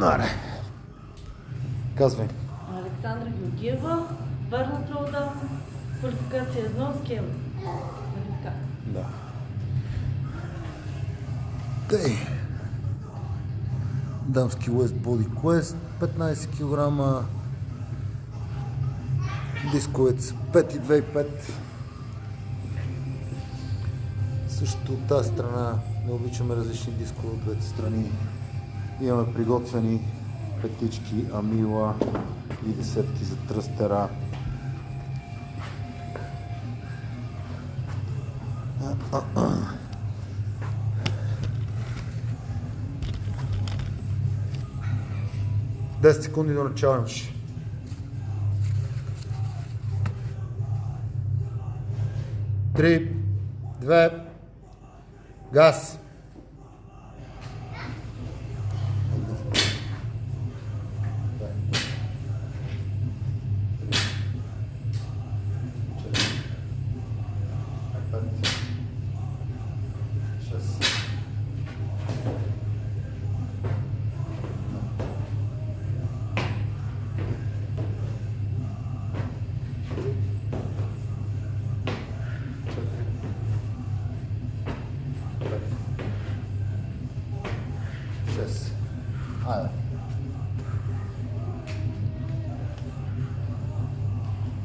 Аре. Казвай. Александра Георгиева, Варна Тролда, квалификация 1 скел. Нали така? Да. Тъй. Дамски West Body Quest, 15 кг. Дисковец 5,25. Също от тази страна не обичаме различни дискове от двете страни. Имаме приготвени петички, амила и десетки за тръстера. Десет секунди до начало имаш. 3, 2, газ. Айде.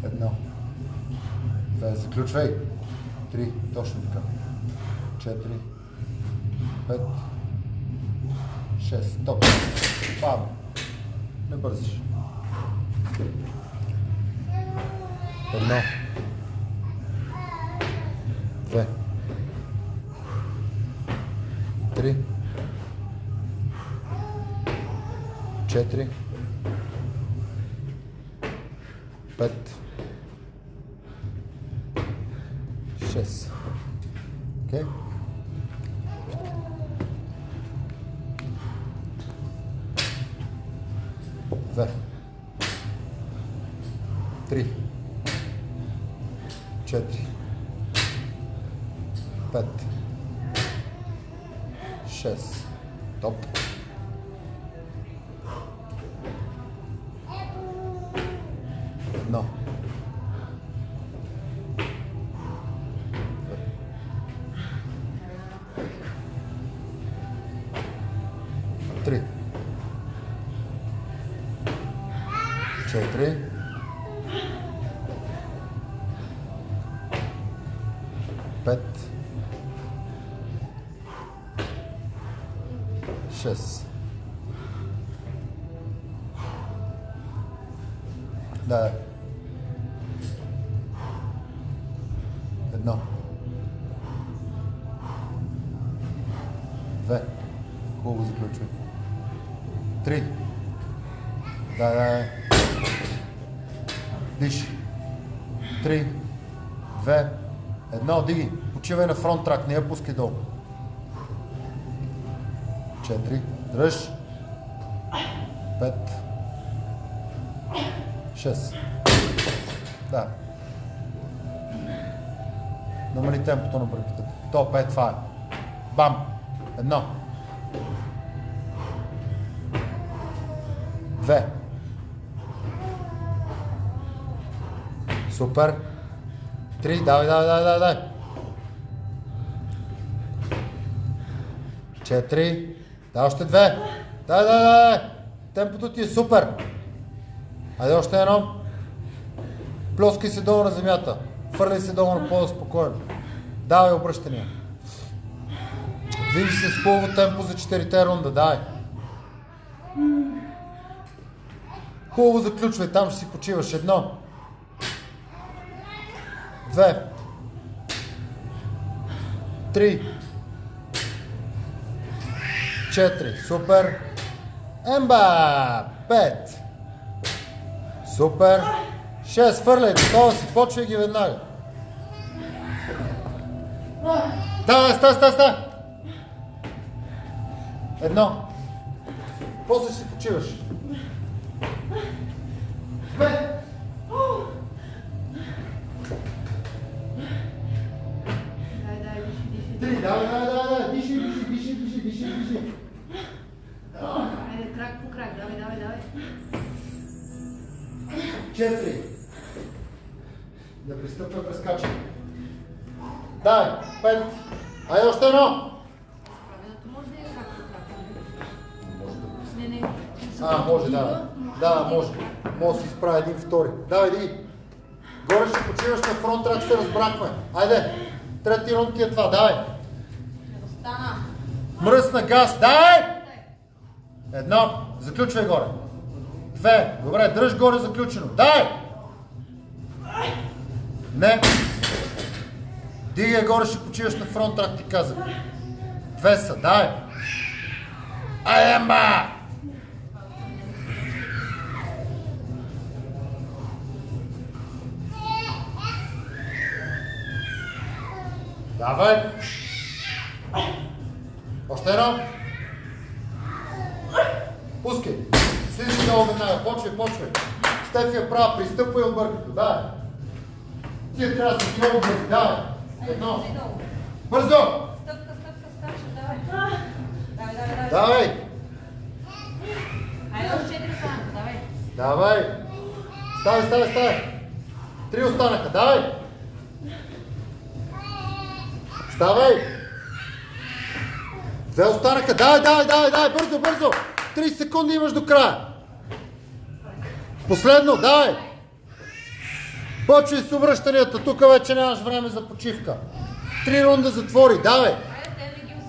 Едно. Две, заключвай. 3, точно така. 4, 5, 6. Стоп. Бавно. Не бързиш. Едно. 2. 3. 4, 5, 6. Окей? Две. 3, 4, 5, 6. Топ. Едно. Три. 4. 5. 6. Да. Едно. Две. Хубаво заключвай. 3. Да. Диши. 3. 2. 1. Диги. Почивай на фронт трак. Не я пускай долу. 4. Дръж. 5. 6. Да. Намали темпото на бръката. Топ е, това е. Бам! Едно. 2. Супер. 3. Давай. 4. Да, още 2. Давай. Темпото ти е супер. Айде още едно. Плоскай се долу на земята. Фърляй се долу на пода спокойно. Давай обръщания. Движи се с хубаво темпо за 4-те рунда. Давай. Хубаво заключвай. Там ще си почиваш. 1. 2. 3. 4. Супер. Емба. 5. Супер. 6. Фърляй. Готова си. Почвай ги веднага. Ста. Едно. После ще си почиваш. 2. 3. Давай. Диши. Айде, крак по крак. Давай. 4. Да пристъпва прескача. Дай, 5. Айде още едно. Правенето може да е крак по крак. Не. Може, да. Да, може. Може да си изправи един втори. Давай, иди. Горе ще почиваш на фронт трак, се разбрахме. Айде. Трети рунд ти е това, давай. Остана. Мръсна газ, давай! 1. Заключвай горе. 2. Добре, дръж горе заключено. Давай! Не. Дигай горе, ще почиваш на фронт трак, ти казах. 2 са, давай! Айемба! Давай! Още едно! Пускай! Слизай долу веднага, почвай! Стефи е права, пристъпвай от бъркато, давай! Тия трябва да си много бързи, давай! Едно! Бързо! Стъпка, скача, давай. Давай! Айде още 4 останаха, Давай! Ставай! 3 останаха, давай! Ставай! 2 останаха, давай! Бързо! 30 секунди имаш до края! Последно, давай! Почвай с обръщанията, тук вече нямаш време за почивка. 3 рунда затвори, давай!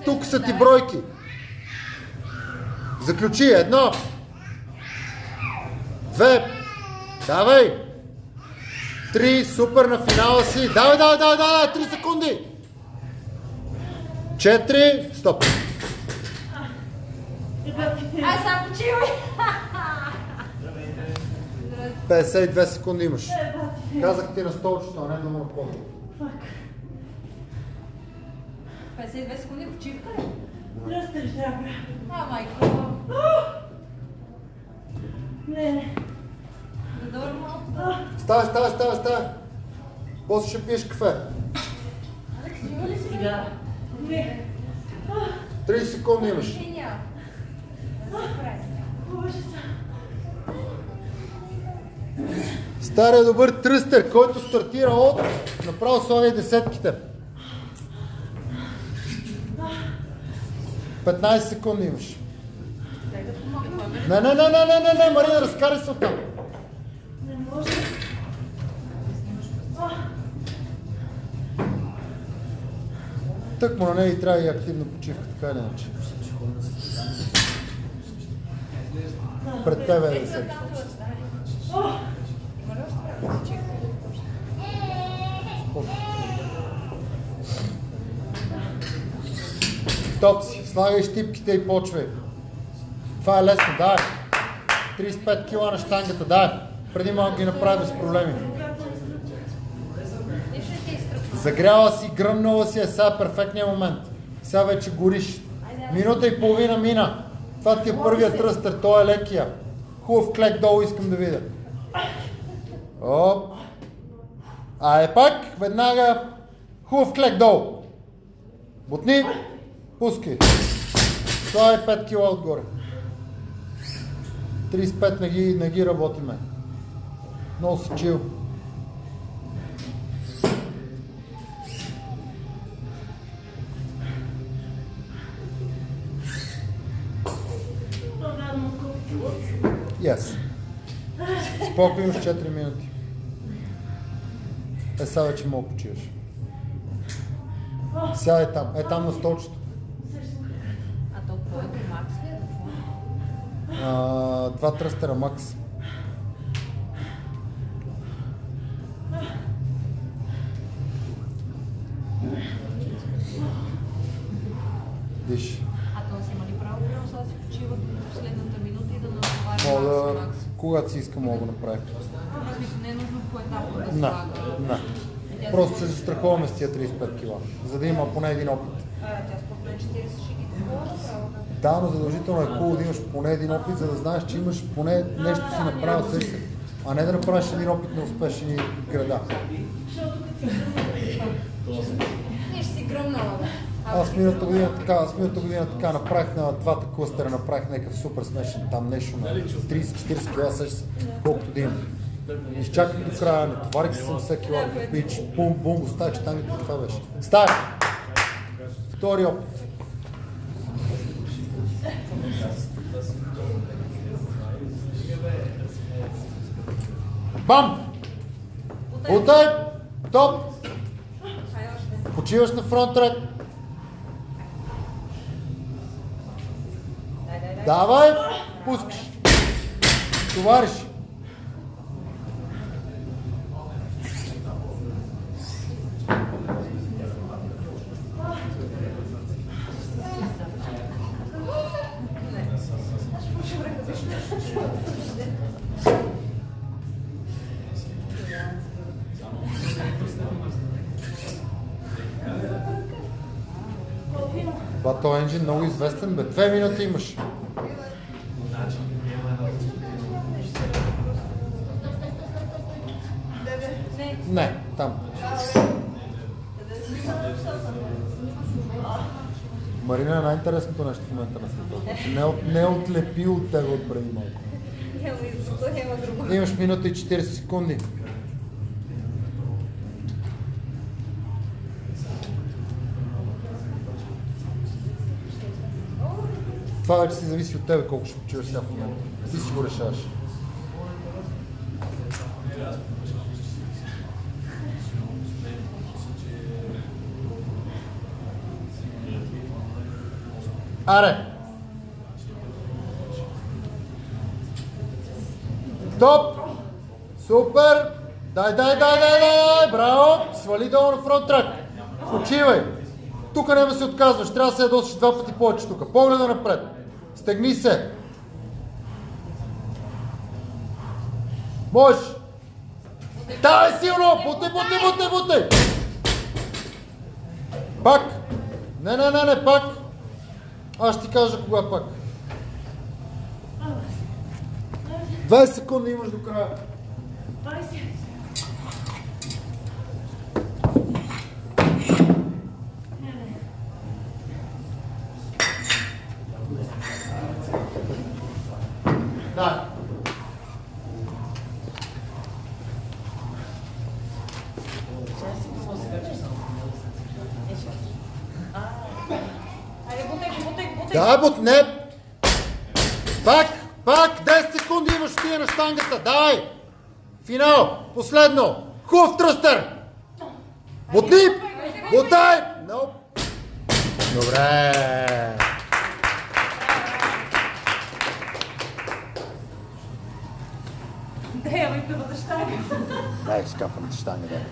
Тук са ти бройки. Заключи, 1. 2. Давай! 3, супер на финала си. Давай, 3 секунди. 4, стоп. Ай, сега почивай! 52 секунди имаш. Казах ти на столчето, а не да му пода. 52 секунди почивка ли? Дръстър трябва. Майко. Не. Да дойде малко. Ставай. После ще пиеш кафе. Сега. Не. 30 секунди имаш. Стария добър тръстер, който стартира от направо слагай десетките. 15 секунди имаш. Не, Марина, разкарай се оттам. Не може. Тъкмо на нея и трябва и активна почивка, така или иначе. Пред тебе е десетки. Стоп си, слагай щипките и почвай. Това е лесно, давай. 35 кила на щангата, давай. Преди малко ги направи без проблеми. Загряла си, гръмнала си, е сега перфектният момент. Сега вече гориш. Минута и половина мина. Това ти е първият тръстър, той е лекия. Хубав клек долу искам да видя. Оп. Айде пак, веднага. Хубав клек долу. Бутни. Пускай. Слагай 5 кила отгоре. 35 не ги работиме. Много си чил. Yes. Спокойно имаш 4 минути. Сега вече мога почиваш. Сядай там. Там на столчето. А то какво е? Макс ли е? Два тръстера макс. Диш. А то си има ли право, прямо сега да си почива до последната минута и да натовари Мога Макс? когато си иска, мога да направя. Аз мисля, не е нужно поетапно да Не, слага. не. Просто се застраховаме с тия 35 кила, за да има поне един опит. Тя според мен 40 ще ги такова право. Да, но задължително е хубаво да имаш поне един опит, за да знаеш, че имаш поне нещо си направил също. А не да направиш един опит на успешни града. Ние ще си гръмнала. Аз миналата година така направих на двата кластера, направих някакъв супер смешен там нещо на 30-40 кила, сеща се, колкото да имам. Изчаках до края, натоварих се 70 кила, пич, бум, оставих щангите, това беше. Стая! Втори опит. Бам! Утай! Топ! Почиваш на фронт ред. Давай! Пускаш! Товариш! Това този енджин много известен, бе. 2 минути имаш. Не, там. Марина е най-интересното нещо в момента на света. Не отлепи от тебе от преди малко. Имаш минута и 40 секунди. Това вече си зависи от тебе колко ще почиваш сега в момента. Ти си го решаваш. Аре! Топ! Супер! Дай! Браво! Свали долу на фронт трак. Почивай! Тук няма да се отказваш, трябва да се ядосиш 2 пъти повече тук. Погледа напред. Стегни се. Можеш. Давай силно! Бутай! Пак. Не, пак. Аз ще ти кажа кога пак. 20 секунди имаш до края. 20. Да. Да, бутне! Пак! 10 секунди имаш тия на щангата! Давай! Финал! Последно! Хубав тръстър! Бутни! Бутай! Добре! Дай, я да бъда щага. Дай, скапаната щанга, дай.